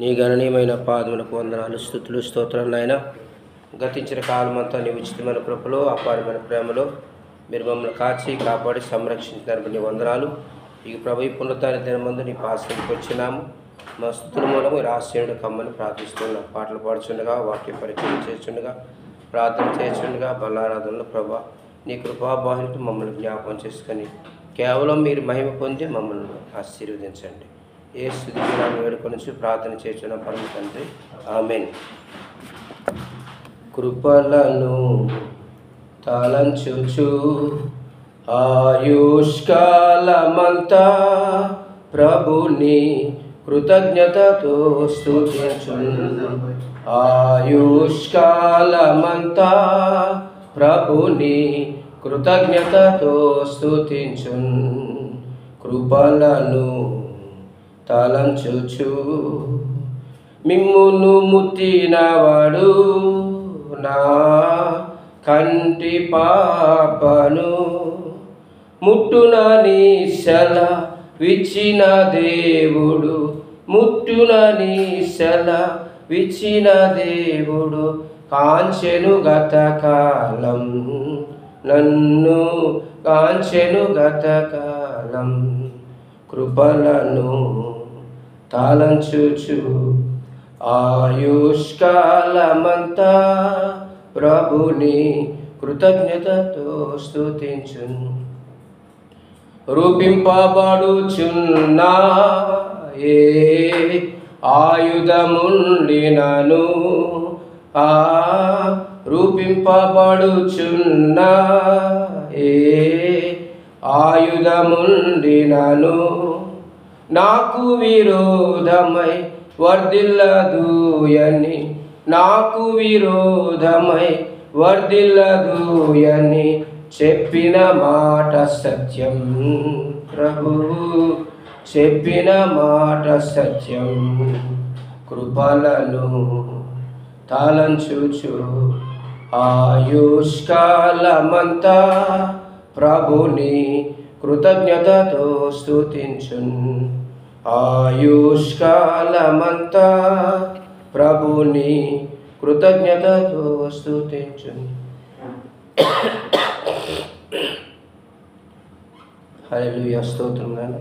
నీ గణనీయమైన పాదములకు వందనాలు, స్తుతులు, స్తోత్రాలు నాయన. గతించిన కాలమంతా నీ ఉచితమైన కృపలో, అపారమైన ప్రేమలో మీరు మమ్మల్ని కాచి కాపాడి సంరక్షించినారు. నీ వందనాలు. ఈ ప్రభు పునరుత్థాన దినమందు నీ పాసనకి వచ్చినాము. మా స్తుతుల మూలము మీరు ఆశ్చర్యుడు కమ్మని ప్రార్థిస్తున్నాం. పాటలు పాడుచుండగా, వాక్య పరిచయం చేస్తుండగా, ప్రార్థన చేస్తుండగా, బలారాధనలో ప్రభా నీ కృపాబాహులతో మమ్మల్ని జ్ఞాపకం చేసుకొని కేవలం మీరు మహిమ పొంది మమ్మల్ని ఆశీర్వదించండి. ఏ స్తుతికి వేడుకొని ప్రార్థన చేస్తున్న పరమ తండ్రి, ఆమేన్. కృపలను తలంచుచు ఆయుష్కాలమంతా ప్రభుని కృతజ్ఞతతో స్తుతించును. ఆయుష్కాలమంతా ప్రభుని కృతజ్ఞతతో స్తుతించును. కృపలను తలంచుచు మిమ్మును ముట్టినవాడు నా కంటి పాపను ముట్టునని సెలవిచ్చిన దేవుడు, ముట్టునని సెలవిచ్చిన దేవుడు కాంచెను గతకాలం, నన్ను కాంచెను గతకాలం. కృపలను తాళంచుచు ఆయుష్కాలమంతా ప్రభుని కృతజ్ఞతతో స్తుతించును. రూపింపబడుచున్నా ఏ ఆయుధముండినను, ఆ రూపింపబడుచున్నా ఏ ఆయుధముండినను నాకు విరోధమై వర్ధిల్లదుయని, నాకు విరోధమై వర్ధిల్లదుయని చెప్పిన మాట సత్యం. ప్రభువు చెప్పిన మాట సత్యం. కృపలను తాళంచుచు ఆయుష్కాలమంతా ప్రభుని కృతజ్ఞతతో స్తుతించున్. ఆయుష్కాలమంతా ప్రభుని కృతజ్ఞతతో స్తుతించున్. హల్లెలూయా, స్తోత్రం నాయనా.